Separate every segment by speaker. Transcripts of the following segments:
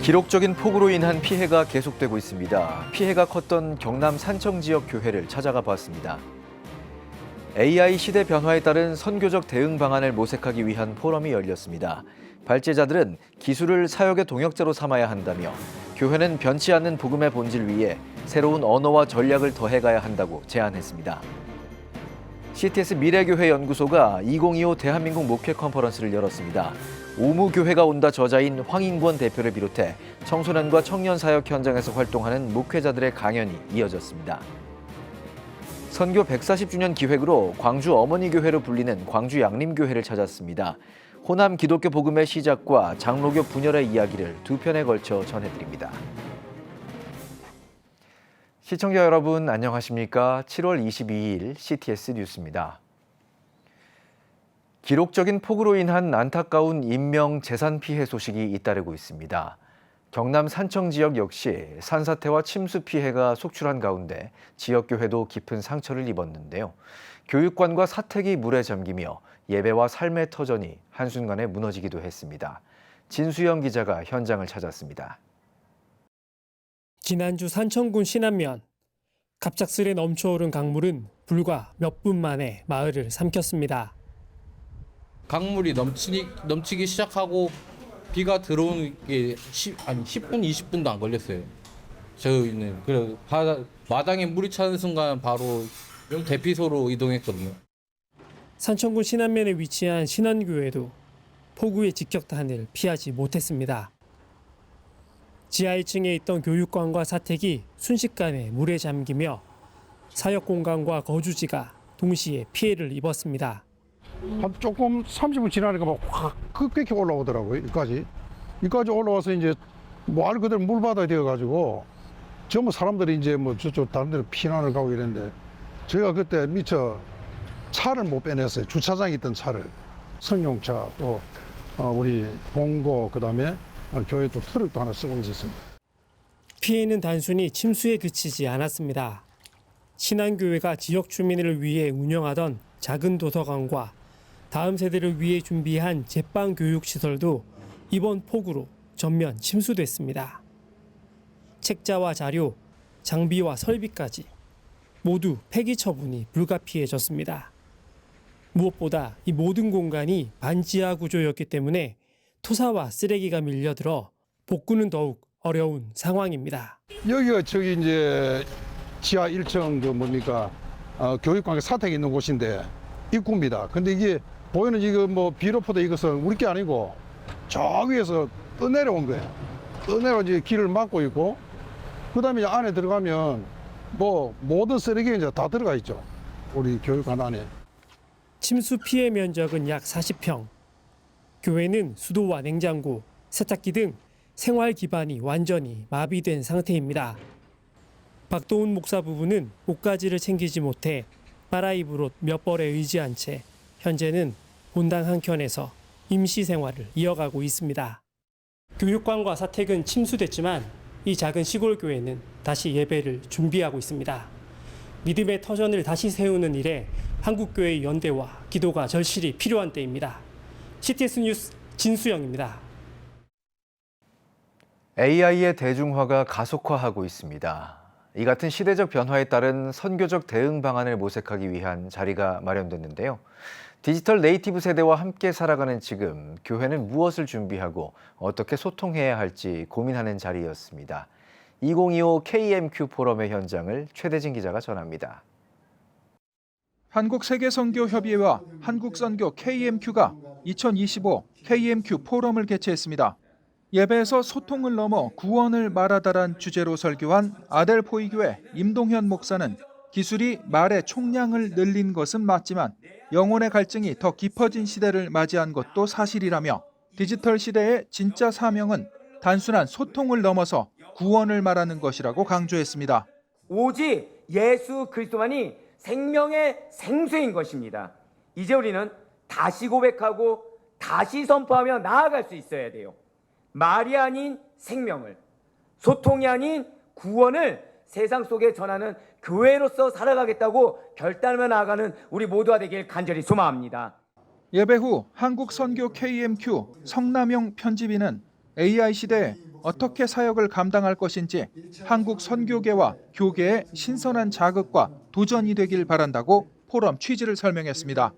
Speaker 1: 기록적인 폭우로 인한 피해가 계속되고 있습니다. 피해가 컸던 경남 산청 지역 교회를 찾아가 봤습니다. AI 시대 변화에 따른 선교적 대응 방안을 모색하기 위한 포럼이 열렸습니다. 발제자들은 기술을 사역의 동역자로 삼아야 한다며 교회는 변치 않는 복음의 본질 위에 새로운 언어와 전략을 더해가야 한다고 제안했습니다. CTS 미래교회 연구소가 2025 대한민국 목회 컨퍼런스를 열었습니다. 오무교회가 온다 저자인 황인권 대표를 비롯해 청소년과 청년 사역 현장에서 활동하는 목회자들의 강연이 이어졌습니다. 선교 140주년 기획으로 광주 어머니교회로 불리는 광주 양림교회를 찾았습니다. 호남 기독교 복음의 시작과 장로교 분열의 이야기를 두 편에 걸쳐 전해드립니다. 시청자 여러분 안녕하십니까? 7월 22일 CTS 뉴스입니다. 기록적인 폭우로 인한 안타까운 인명 재산 피해 소식이 잇따르고 있습니다. 경남 산청 지역 역시 산사태와 침수 피해가 속출한 가운데 지역교회도 깊은 상처를 입었는데요. 교육관과 사택이 물에 잠기며 예배와 삶의 터전이 한순간에 무너지기도 했습니다. 진수영 기자가 현장을 찾았습니다.
Speaker 2: 지난주 산청군 신안면, 갑작스레 넘쳐오른 강물은 불과 몇 분 만에 마을을 삼켰습니다.
Speaker 3: 강물이 넘치기 시작하고 비가 들어오는 게 10분, 20분도 안 걸렸어요. 저희는 그래서 마당에 물이 차는 순간 바로 대피소로 이동했거든요.
Speaker 2: 산청군 신안면에 위치한 신안교회도 폭우의 직격탄을 피하지 못했습니다. 지하 1층에 있던 교육관과 사택이 순식간에 물에 잠기며 사역 공간과 거주지가 동시에 피해를 입었습니다.
Speaker 4: 한 조금 30분 지나니까 막 확 급격히 올라오더라고요. 여기까지 올라와서 이제 말 그대로 물바다가 되어가지고 전부 사람들이 이제 뭐 저쪽 다른 데로 피난을 가고 이랬는데 저희가 그때 미처 차를 못 빼냈어요. 주차장에 있던 차를 승용차 또 우리 봉고 그다음에 교회 또 트럭도 하나 쓰고 있었습니다.
Speaker 2: 피해는 단순히 침수에 그치지 않았습니다. 신안교회가 지역 주민을 위해 운영하던 작은 도서관과 다음 세대를 위해 준비한 제빵 교육 시설도 이번 폭우로 전면 침수됐습니다. 책자와 자료, 장비와 설비까지 모두 폐기 처분이 불가피해졌습니다. 무엇보다 이 모든 공간이 반지하 구조였기 때문에 토사와 쓰레기가 밀려들어 복구는 더욱 어려운 상황입니다.
Speaker 4: 여기가 저기 이제 지하 1층 교육관 사택이 있는 곳인데 입구입니다. 근데 이게 보이는 이거 뭐 비료포도 이것은 우리 게 아니고 저 위에서 떠내려온 거예요. 떠내려 이제 길을 막고 있고 그다음에 안에 들어가면 뭐 모든 쓰레기가 이제 다 들어가 있죠. 우리 교육관 안에.
Speaker 2: 침수 피해 면적은 약 40평. 교회는 수도와 냉장고, 세탁기 등 생활 기반이 완전히 마비된 상태입니다. 박도훈 목사 부부는 옷가지를 챙기지 못해 빨아입을 옷 몇 벌에 의지한 채 현재는 본당 한켠에서 임시 생활을 이어가고 있습니다. 교육관과 사택은 침수됐지만 이 작은 시골 교회는 다시 예배를 준비하고 있습니다. 믿음의 터전을 다시 세우는 일에 한국교회의 연대와 기도가 절실히 필요한 때입니다. CTS 뉴스 진수영입니다.
Speaker 1: AI의 대중화가 가속화하고 있습니다. 이 같은 시대적 변화에 따른 선교적 대응 방안을 모색하기 위한 자리가 마련됐는데요. 디지털 네이티브 세대와 함께 살아가는 지금 교회는 무엇을 준비하고 어떻게 소통해야 할지 고민하는 자리였습니다. 2025 KMQ 포럼의 현장을 최대진 기자가 전합니다.
Speaker 5: 한국세계선교협의회와 한국선교 KMQ가 2025 KMQ 포럼을 개최했습니다. 예배에서 소통을 넘어 구원을 말하다란 주제로 설교한 아델포이교회 임동현 목사는 기술이 말의 총량을 늘린 것은 맞지만 영혼의 갈증이 더 깊어진 시대를 맞이한 것도 사실이라며 디지털 시대의 진짜 사명은 단순한 소통을 넘어서 구원을 말하는 것이라고 강조했습니다.
Speaker 6: 오직 예수 그리스도만이 생명의 생수인 것입니다. 이제 우리는 다시 고백하고 다시 선포하며 나아갈 수 있어야 돼요. 말이 아닌 생명을, 소통이 아닌 구원을 세상 속에 전하는 교회로서 살아가겠다고 결단하며 나아가는 우리 모두가 되길 간절히 소망합니다.
Speaker 5: 예배 후 한국선교 KMQ 성남영 편집인은 AI 시대에 어떻게 사역을 감당할 것인지 한국 선교계와 교계의 신선한 자극과 도전이 되길 바란다고 포럼 취지를 설명했습니다.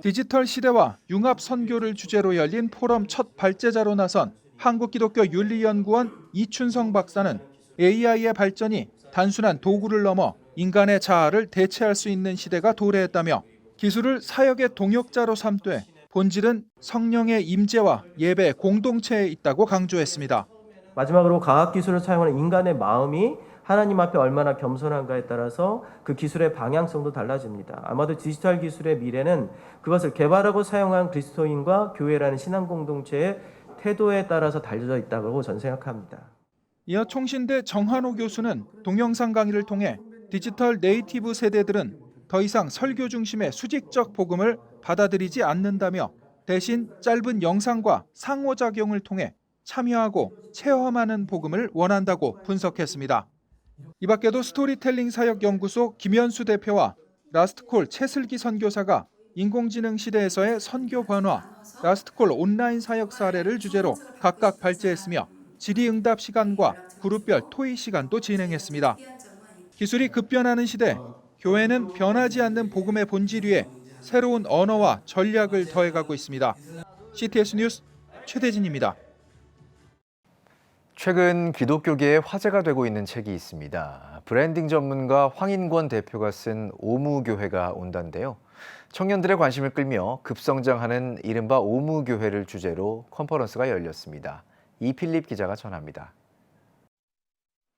Speaker 5: 디지털 시대와 융합 선교를 주제로 열린 포럼 첫 발제자로 나선 한국기독교윤리연구원 이춘성 박사는 AI의 발전이 단순한 도구를 넘어 인간의 자아를 대체할 수 있는 시대가 도래했다며 기술을 사역의 동역자로 삼되 본질은 성령의 임재와 예배 공동체에 있다고 강조했습니다.
Speaker 7: 마지막으로 과학기술을 사용하는 인간의 마음이 하나님 앞에 얼마나 겸손한가에 따라서 그 기술의 방향성도 달라집니다. 아마도 디지털 기술의 미래는 그것을 개발하고 사용한 그리스도인과 교회라는 신앙 공동체의 태도에 따라서 달려져 있다고 저는 생각합니다.
Speaker 5: 이어 총신대 정한호 교수는 동영상 강의를 통해 디지털 네이티브 세대들은 더 이상 설교 중심의 수직적 복음을 받아들이지 않는다며 대신 짧은 영상과 상호작용을 통해 참여하고 체험하는 복음을 원한다고 분석했습니다. 이 밖에도 스토리텔링 사역연구소 김현수 대표와 라스트콜 최슬기 선교사가 인공지능 시대에서의 선교 변화, 라스트콜 온라인 사역 사례를 주제로 각각 발제했으며 질의응답 시간과 그룹별 토의 시간도 진행했습니다. 기술이 급변하는 시대, 교회는 변하지 않는 복음의 본질 위에 새로운 언어와 전략을 더해가고 있습니다. CTS 뉴스 최대진입니다.
Speaker 1: 최근 기독교계에 화제가 되고 있는 책이 있습니다. 브랜딩 전문가 황인권 대표가 쓴 오무교회가 온다인데요. 청년들의 관심을 끌며 급성장하는 이른바 오무교회를 주제로 컨퍼런스가 열렸습니다. 이필립 기자가 전합니다.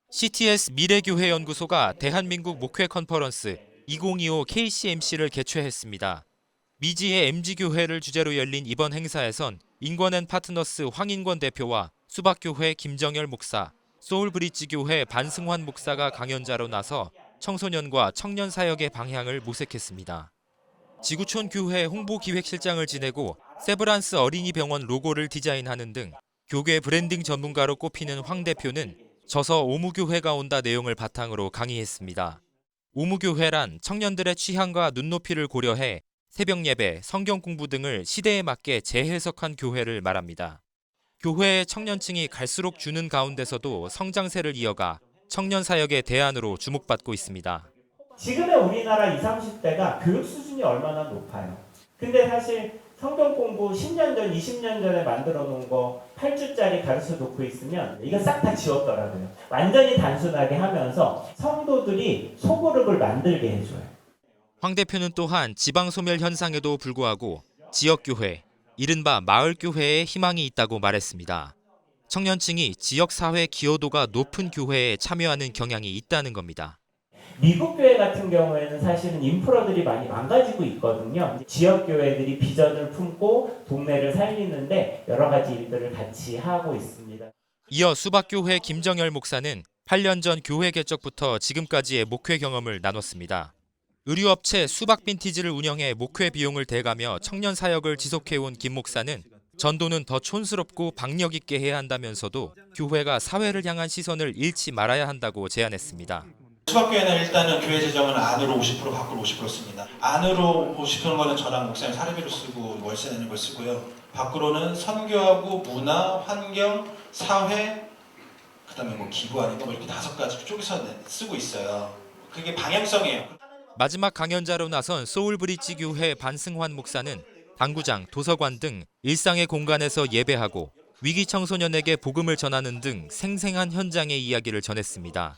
Speaker 8: CTS 미래교회연구소가 대한민국 목회 컨퍼런스 2025 KCMC를 개최했습니다. 미지의 MG교회를 주제로 열린 이번 행사에선 인권앤파트너스 황인권 대표와 수박교회 김정열 목사, 소울브릿지교회 반승환 목사가 강연자로 나서 청소년과 청년 사역의 방향을 모색했습니다. 지구촌 교회 홍보기획실장을 지내고 세브란스 어린이병원 로고를 디자인하는 등 교계 브랜딩 전문가로 꼽히는 황 대표는 저서 오무교회가 온다 내용을 바탕으로 강의했습니다. 오무교회란 청년들의 취향과 눈높이를 고려해 새벽 예배, 성경 공부 등을 시대에 맞게 재해석한 교회를 말합니다. 교회의 청년층이 갈수록 주는 가운데서도 성장세를 이어가 청년 사역의 대안으로 주목받고 있습니다.
Speaker 9: 지금의 우리나라 20, 30대가 교육 수준이 얼마나 높아요. 근데 사실 성경 공부 10년 전, 20년 전에 만들어 놓은 거 8주짜리 가르쳐 놓고 있으면 이거 싹 다 지웠더라고요. 완전히 단순하게 하면서 성도들이 소그룹을 만들게 해줘요.
Speaker 8: 황 대표는 또한 지방소멸 현상에도 불구하고 지역교회, 이른바 마을교회에 희망이 있다고 말했습니다. 청년층이 지역사회 기여도가 높은 교회에 참여하는 경향이 있다는 겁니다.
Speaker 9: 미국 교회 같은 경우에는 사실은 인프라들이 많이 망가지고 있거든요. 지역 교회들이 비전을 품고 동네를 살리는데 여러 가지 일들을 같이 하고 있습니다.
Speaker 8: 이어 수박교회 김정열 목사는 8년 전 교회 개척부터 지금까지의 목회 경험을 나눴습니다. 의류업체 수박 빈티지를 운영해 목회 비용을 대가며 청년 사역을 지속해온 김 목사는 전도는 더 촌스럽고 박력 있게 해야 한다면서도 교회가 사회를 향한 시선을 잃지 말아야 한다고 제안했습니다.
Speaker 10: 수박교회는 일단은 교회 재정은 안으로 50%, 밖으로 50% 씁니다. 안으로 50%는 거는 저랑 목사님 사례비로 쓰고 월세 내는 걸 쓰고요. 밖으로는 선교하고 문화, 환경, 사회, 그다음에 뭐 기부 아니고 뭐 이렇게 5가지 쪼개서 쓰고 있어요. 그게 방향성이에요.
Speaker 8: 마지막 강연자로 나선 소울브릿지 교회 반승환 목사는 당구장, 도서관 등 일상의 공간에서 예배하고 위기 청소년에게 복음을 전하는 등 생생한 현장의 이야기를 전했습니다.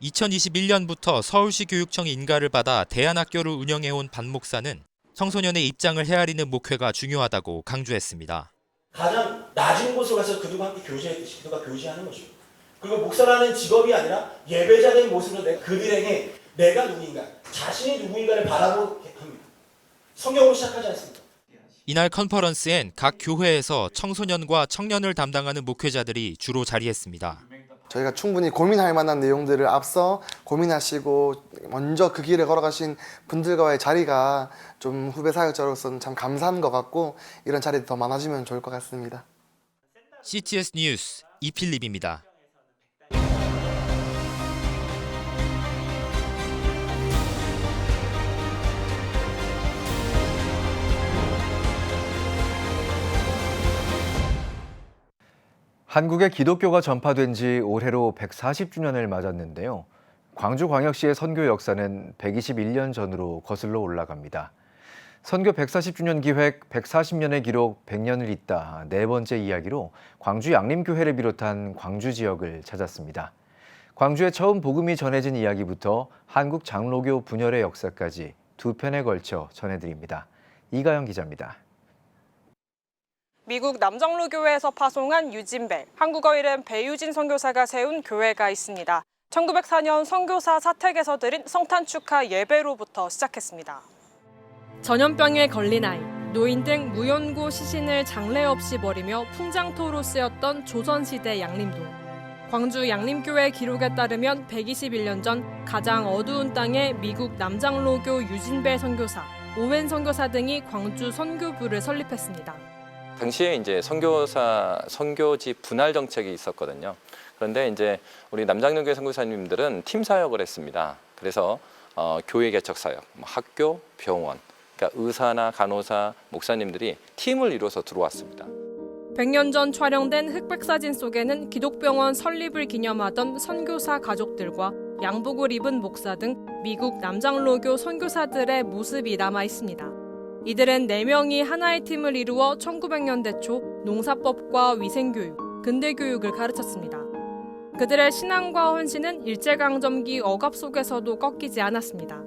Speaker 8: 2021년부터 서울시 교육청 인가를 받아 대안학교를 운영해온 반 목사는 청소년의 입장을 헤아리는 목회가 중요하다고 강조했습니다.
Speaker 11: 가장 낮은 곳에 가서 그들과 함께 교제했듯이 그들과 교제하는 것입니다. 그리고 목사라는 직업이 아니라 예배자된 모습으로 그들에게 내가 누구인가, 자신이 누구인가를 바라보게 합니다. 성경으로 시작하지 않습니다.
Speaker 8: 이날 컨퍼런스엔 각 교회에서 청소년과 청년을 담당하는 목회자들이 주로 자리했습니다.
Speaker 12: 저희가 충분히 고민할 만한 내용들을 앞서 고민하시고 먼저 그 길을 걸어가신 분들과의 자리가 좀 후배 사역자로서는 참 감사한 것 같고 이런 자리도 더 많아지면 좋을 것 같습니다.
Speaker 8: CTS 뉴스 이필립입니다.
Speaker 1: 한국에 기독교가 전파된 지 올해로 140주년을 맞았는데요. 광주광역시의 선교 역사는 121년 전으로 거슬러 올라갑니다. 선교 140주년 기획 140년의 기록 100년을 잇다 네 번째 이야기로 광주 양림교회를 비롯한 광주 지역을 찾았습니다. 광주에 처음 복음이 전해진 이야기부터 한국 장로교 분열의 역사까지 두 편에 걸쳐 전해드립니다. 이가영 기자입니다.
Speaker 13: 미국 남장로교회에서 파송한 유진벨, 한국어 이름 배유진 선교사가 세운 교회가 있습니다. 1904년 선교사 사택에서 드린 성탄 축하 예배로부터 시작했습니다. 전염병에 걸린 아이, 노인 등 무연고 시신을 장례 없이 버리며 풍장토로 쓰였던 조선시대 양림동. 광주 양림교회 기록에 따르면 121년 전 가장 어두운 땅에 미국 남장로교 유진벨 선교사, 오웬 선교사 등이 광주 선교부를 설립했습니다.
Speaker 14: 당시에 이제 선교지 분할 정책이 있었거든요. 그런데 이제 우리 남장로교회 선교사님들은 팀 사역을 했습니다. 그래서 교회 개척 사역, 학교, 병원, 그러니까 의사나 간호사, 목사님들이 팀을 이루어서 들어왔습니다.
Speaker 13: 100년 전 촬영된 흑백 사진 속에는 기독병원 설립을 기념하던 선교사 가족들과 양복을 입은 목사 등 미국 남장로교 선교사들의 모습이 남아 있습니다. 이들은 4명이 하나의 팀을 이루어 1900년대 초 농사법과 위생교육, 근대교육을 가르쳤습니다. 그들의 신앙과 헌신은 일제강점기 억압 속에서도 꺾이지 않았습니다.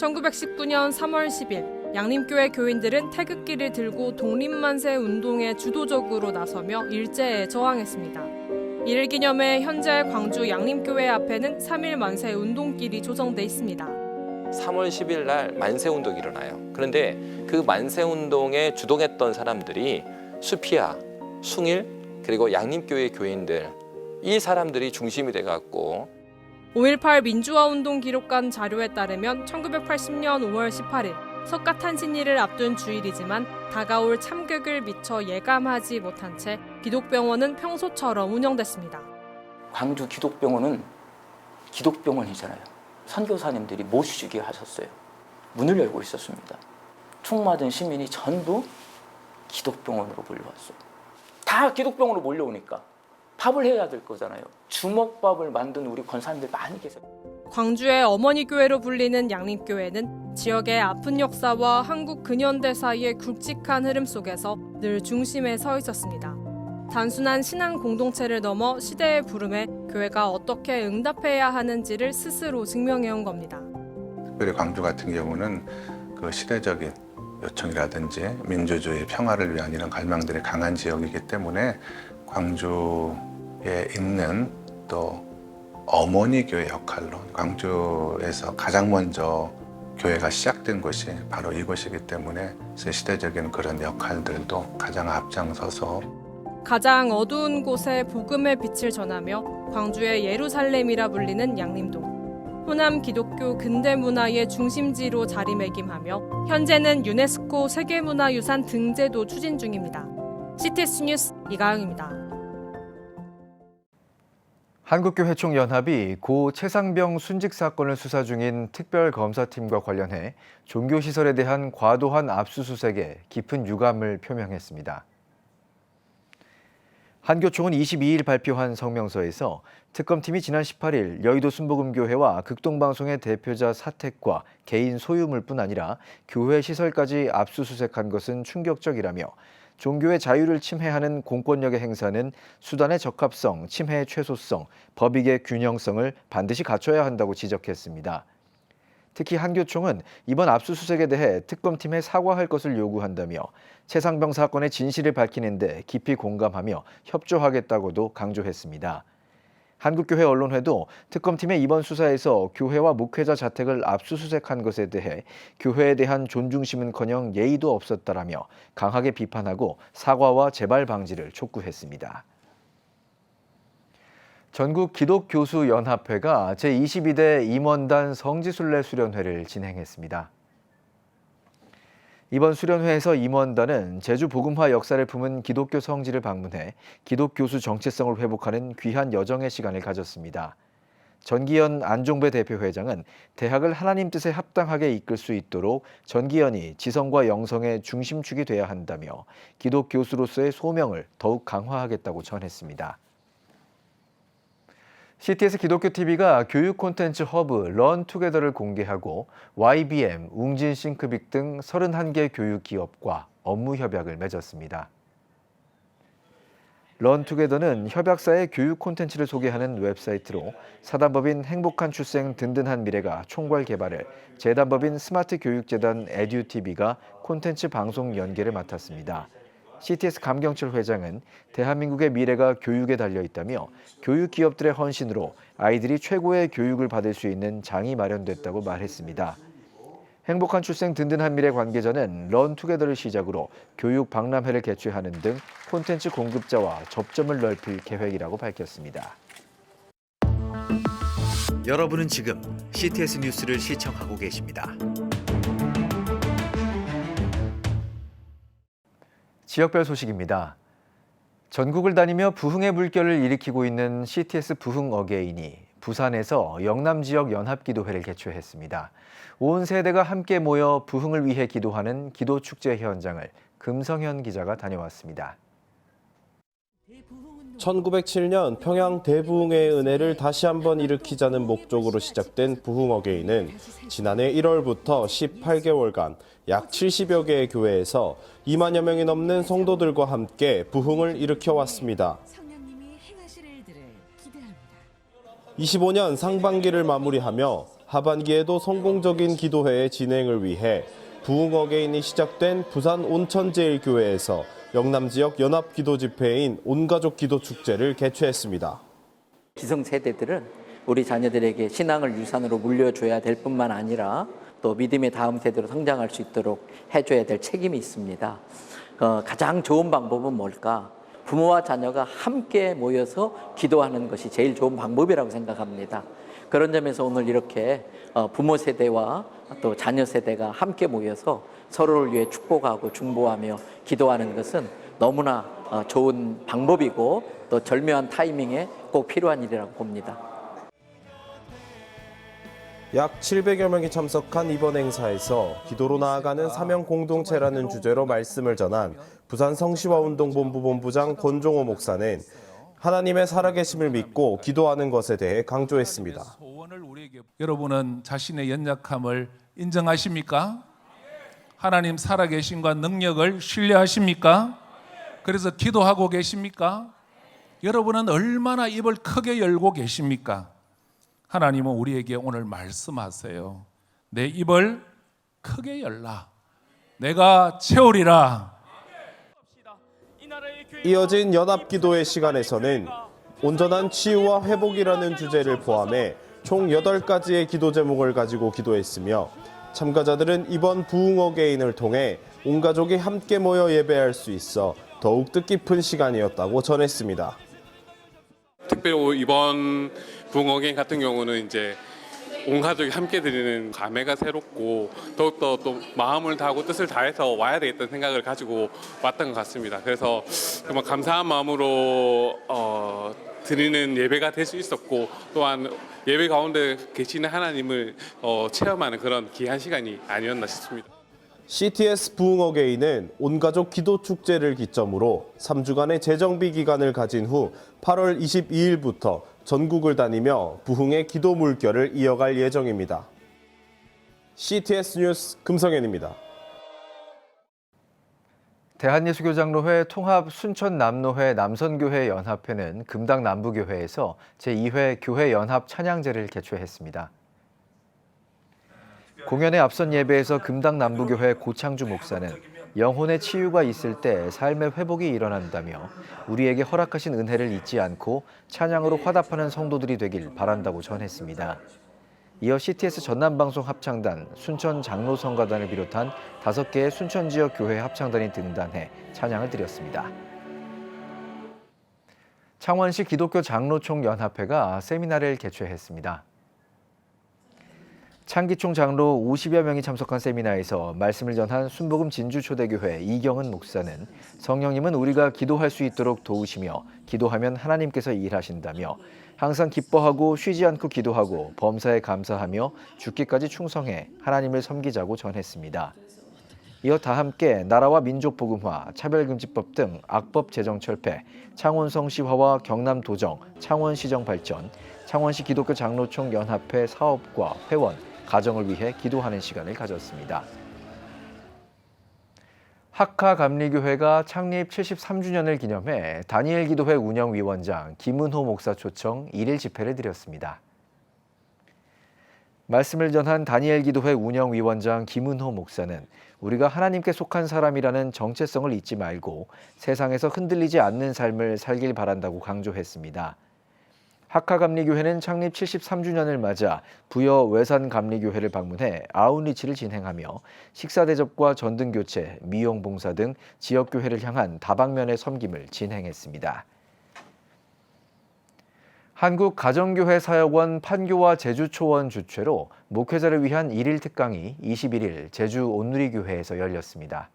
Speaker 13: 1919년 3월 10일 양림교회 교인들은 태극기를 들고 독립만세 운동에 주도적으로 나서며 일제에 저항했습니다. 이를 기념해 현재 광주 양림교회 앞에는 3.1 만세 운동길이 조성돼 있습니다.
Speaker 14: 3월 10일 날 만세운동이 일어나요. 그런데 그 만세운동에 주동했던 사람들이 수피아, 숭일, 그리고 양림교회 교인들, 이 사람들이 중심이 돼갖고
Speaker 13: 5.18 민주화운동 기록관 자료에 따르면 1980년 5월 18일 석가탄신일을 앞둔 주일이지만 다가올 참극을 미처 예감하지 못한 채 기독병원은 평소처럼 운영됐습니다.
Speaker 15: 광주 기독병원은 기독병원이잖아요. 선교사님들이 모시게 하셨어요. 문을 열고 있었습니다. 총 맞은 시민이 전부 기독병원으로 몰려왔어요. 다 기독병원으로 몰려오니까 밥을 해야 될 거잖아요. 주먹밥을 만든 우리 권사님들 많이 계세요.
Speaker 13: 광주의 어머니 교회로 불리는 양림교회는 지역의 아픈 역사와 한국 근현대 사이의 굵직한 흐름 속에서 늘 중심에 서 있었습니다. 단순한 신앙 공동체를 넘어 시대의 부름에 교회가 어떻게 응답해야 하는지를 스스로 증명해온 겁니다.
Speaker 16: 특별히 광주 같은 경우는 그 시대적인 요청이라든지 민주주의 평화를 위한 이런 갈망들이 강한 지역이기 때문에 광주에 있는 또 어머니 교회 역할로 광주에서 가장 먼저 교회가 시작된 곳이 바로 이곳이기 때문에 시대적인 그런 역할들도 가장 앞장서서
Speaker 13: 가장 어두운 곳에 복음의 빛을 전하며 광주의 예루살렘이라 불리는 양림동. 호남 기독교 근대 문화의 중심지로 자리매김하며 현재는 유네스코 세계문화유산 등재도 추진 중입니다. CTS 뉴스 이가영입니다.
Speaker 1: 한국교회총연합이 고 최상병 순직 사건을 수사 중인 특별검사팀과 관련해 종교시설에 대한 과도한 압수수색에 깊은 유감을 표명했습니다. 한교총은 22일 발표한 성명서에서 특검팀이 지난 18일 여의도 순복음교회와 극동방송의 대표자 사택과 개인 소유물뿐 아니라 교회 시설까지 압수수색한 것은 충격적이라며 종교의 자유를 침해하는 공권력의 행사는 수단의 적합성, 침해의 최소성, 법익의 균형성을 반드시 갖춰야 한다고 지적했습니다. 특히 한교총은 이번 압수수색에 대해 특검팀에 사과할 것을 요구한다며 최상병 사건의 진실을 밝히는 데 깊이 공감하며 협조하겠다고도 강조했습니다. 한국교회 언론회도 특검팀의 이번 수사에서 교회와 목회자 자택을 압수수색한 것에 대해 교회에 대한 존중심은커녕 예의도 없었다라며 강하게 비판하고 사과와 재발 방지를 촉구했습니다. 전국 기독교수연합회가 제22대 임원단 성지순례 수련회를 진행했습니다. 이번 수련회에서 임원단은 제주 복음화 역사를 품은 기독교 성지를 방문해 기독교수 정체성을 회복하는 귀한 여정의 시간을 가졌습니다. 전기현 안종배 대표회장은 대학을 하나님 뜻에 합당하게 이끌 수 있도록 전기현이 지성과 영성의 중심축이 돼야 한다며 기독교수로서의 소명을 더욱 강화하겠다고 전했습니다. CTS 기독교TV가 교육 콘텐츠 허브 런투게더를 공개하고 YBM, 웅진 싱크빅 등 31개 교육 기업과 업무 협약을 맺었습니다. 런투게더는 협약사의 교육 콘텐츠를 소개하는 웹사이트로 사단법인 행복한 출생 든든한 미래가 총괄 개발을, 재단법인 스마트교육재단 에듀TV가 콘텐츠 방송 연계를 맡았습니다. CTS 감경철 회장은 대한민국의 미래가 교육에 달려있다며 교육 기업들의 헌신으로 아이들이 최고의 교육을 받을 수 있는 장이 마련됐다고 말했습니다. 행복한 출생 든든한 미래 관계자는 런투게더를 시작으로 교육 박람회를 개최하는 등 콘텐츠 공급자와 접점을 넓힐 계획이라고 밝혔습니다.
Speaker 17: 여러분은 지금 CTS 뉴스를 시청하고 계십니다.
Speaker 1: 지역별 소식입니다. 전국을 다니며 부흥의 물결을 일으키고 있는 CTS 부흥 어게인이 부산에서 영남 지역 연합기도회를 개최했습니다. 온 세대가 함께 모여 부흥을 위해 기도하는 기도축제 현장을 금성현 기자가 다녀왔습니다.
Speaker 18: 1907년 평양 대부흥의 은혜를 다시 한번 일으키자는 목적으로 시작된 부흥 어게인은 지난해 1월부터 18개월간 약 70여 개의 교회에서 2만여 명이 넘는 성도들과 함께 부흥을 일으켜 왔습니다. 25년 상반기를 마무리하며 하반기에도 성공적인 기도회의 진행을 위해 부흥 어게인이 시작된 부산 온천제일교회에서 영남 지역 연합 기도 집회인 온가족 기도 축제를 개최했습니다.
Speaker 15: 기성세대들은 우리 자녀들에게 신앙을 유산으로 물려줘야 될 뿐만 아니라 또 믿음의 다음 세대로 성장할 수 있도록 해줘야 될 책임이 있습니다. 가장 좋은 방법은 뭘까? 부모와 자녀가 함께 모여서 기도하는 것이 제일 좋은 방법이라고 생각합니다. 그런 점에서 오늘 이렇게 부모 세대와 또 자녀 세대가 함께 모여서 서로를 위해 축복하고 중보하며 기도하는 것은 너무나 좋은 방법이고 또 절묘한 타이밍에 꼭 필요한 일이라고 봅니다.
Speaker 18: 약 700여 명이 참석한 이번 행사에서 기도로 나아가는 사명 공동체라는 주제로 말씀을 전한 부산 성시화운동본부 본부장 권종호 목사는 하나님의 살아계심을 믿고 기도하는 것에 대해 강조했습니다.
Speaker 19: 여러분은 자신의 연약함을 인정하십니까? 하나님 살아계심과 능력을 신뢰하십니까? 그래서 기도하고 계십니까? 여러분은 얼마나 입을 크게 열고 계십니까? 하나님은 우리에게 오늘 말씀하세요. 내 입을 크게 열라. 내가 채우리라.
Speaker 18: 이어진 연합기도회 시간에서는 온전한 치유와 회복이라는 주제를 포함해 총 8가지의 기도 제목을 가지고 기도했으며 참가자들은 이번 부흥 어게인을 통해 온 가족이 함께 모여 예배할 수 있어 더욱 뜻깊은 시간이었다고 전했습니다.
Speaker 20: 특별히 이번 부흥 어게인 같은 경우는 이제 온 가족이 함께 드리는 감회가 새롭고 더욱더 또 마음을 다하고 뜻을 다해서 와야 되겠다는 생각을 가지고 왔던 것 같습니다. 그래서 정말 감사한 마음으로 드리는 예배가 될 수 있었고 또한 예배 가운데 계시는 하나님을 체험하는 그런 귀한 시간이 아니었나 싶습니다.
Speaker 18: CTS 부흥 어게인은 온가족 기도 축제를 기점으로 3주간의 재정비 기간을 가진 후 8월 22일부터 전국을 다니며 부흥의 기도 물결을 이어갈 예정입니다. CTS 뉴스 금성현입니다.
Speaker 1: 대한예수교장로회 통합 순천남로회 남선교회 연합회는 금당 남부교회에서 제2회 교회연합 찬양제를 개최했습니다. 공연에 앞선 예배에서 금당 남부교회 고창주 목사는 영혼의 치유가 있을 때 삶의 회복이 일어난다며 우리에게 허락하신 은혜를 잊지 않고 찬양으로 화답하는 성도들이 되길 바란다고 전했습니다. 이어 CTS 전남방송 합창단, 순천 장로성가단을 비롯한 5개의 순천 지역 교회 합창단이 등단해 찬양을 드렸습니다. 창원시 기독교 장로총 연합회가 세미나를 개최했습니다. 창기총 장로 50여 명이 참석한 세미나에서 말씀을 전한 순복음 진주초대교회 이경은 목사는 성령님은 우리가 기도할 수 있도록 도우시며 기도하면 하나님께서 일하신다며 항상 기뻐하고 쉬지 않고 기도하고 범사에 감사하며 죽기까지 충성해 하나님을 섬기자고 전했습니다. 이어 다 함께 나라와 민족 복음화, 차별금지법 등 악법 제정 철폐, 창원성 시화와 경남 도정, 창원시정 발전, 창원시 기독교 장로총 연합회 사업과 회원, 가정을 위해 기도하는 시간을 가졌습니다. 학하감리교회가 창립 73주년을 기념해 다니엘 기도회 운영위원장 김은호 목사 초청 1일 집회를 드렸습니다. 말씀을 전한 다니엘 기도회 운영위원장 김은호 목사는 우리가 하나님께 속한 사람이라는 정체성을 잊지 말고 세상에서 흔들리지 않는 삶을 살길 바란다고 강조했습니다. 학하감리교회는 창립 73주년을 맞아 부여 외산감리교회를 방문해 아웃리치를 진행하며 식사 대접과 전등 교체, 미용 봉사 등 지역교회를 향한 다방면의 섬김을 진행했습니다. 한국가정교회 사역원 판교와 제주초원 주최로 목회자를 위한 1일 특강이 21일 제주 온누리교회에서 열렸습니다.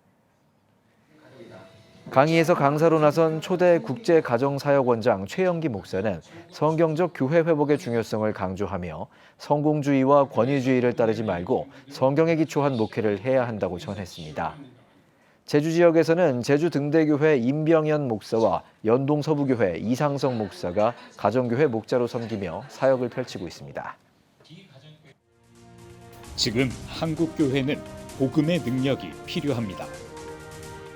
Speaker 1: 강의에서 강사로 나선 초대 국제가정사역원장 최영기 목사는 성경적 교회 회복의 중요성을 강조하며 성공주의와 권위주의를 따르지 말고 성경에 기초한 목회를 해야 한다고 전했습니다. 제주 지역에서는 제주 등대교회 임병현 목사와 연동서부교회 이상성 목사가 가정교회 목자로 섬기며 사역을 펼치고 있습니다.
Speaker 21: 지금 한국교회는 복음의 능력이 필요합니다.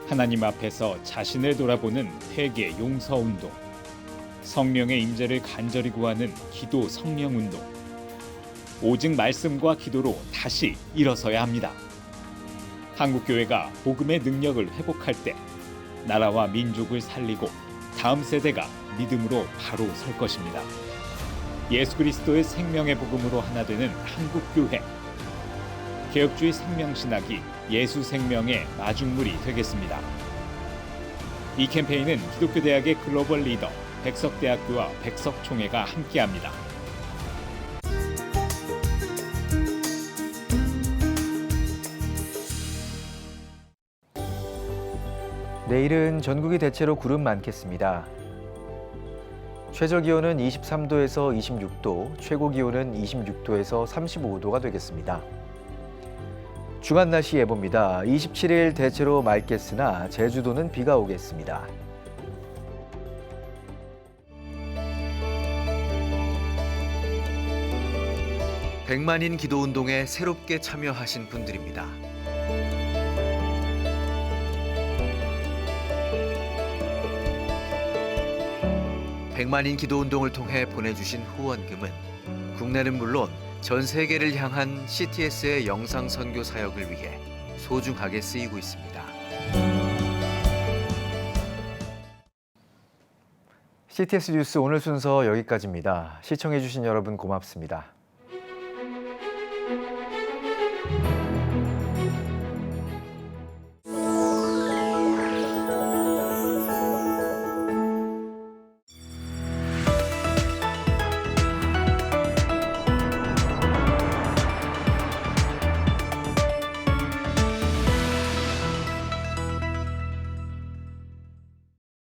Speaker 21: 하나님 앞에서 자신을 돌아보는 회개 용서운동, 성령의 임재를 간절히 구하는 기도 성령운동, 오직 말씀과 기도로 다시 일어서야 합니다. 한국교회가 복음의 능력을 회복할 때 나라와 민족을 살리고 다음 세대가 믿음으로 바로 설 것입니다. 예수 그리스도의 생명의 복음으로 하나 되는 한국교회. 개혁주의 생명신학이 예수 생명의 마중물이 되겠습니다. 이 캠페인은 기독교대학의 글로벌 리더 백석대학교와 백석총회가 함께합니다.
Speaker 1: 내일은 전국이 대체로 구름 많겠습니다. 최저기온은 23도에서 26도, 최고기온은 26도에서 35도가 되겠습니다. 주간 날씨 예보입니다. 27일 대체로 맑겠으나 제주도는 비가 오겠습니다.
Speaker 17: 백만인 기도운동에 새롭게 참여하신 분들입니다. 백만인 기도운동을 통해 보내주신 후원금은 국내는 물론 전 세계를 향한 CTS의 영상 선교 사역을 위해 소중하게 쓰이고 있습니다.
Speaker 1: CTS 뉴스 오늘 순서 여기까지입니다. 시청해주신 여러분 고맙습니다.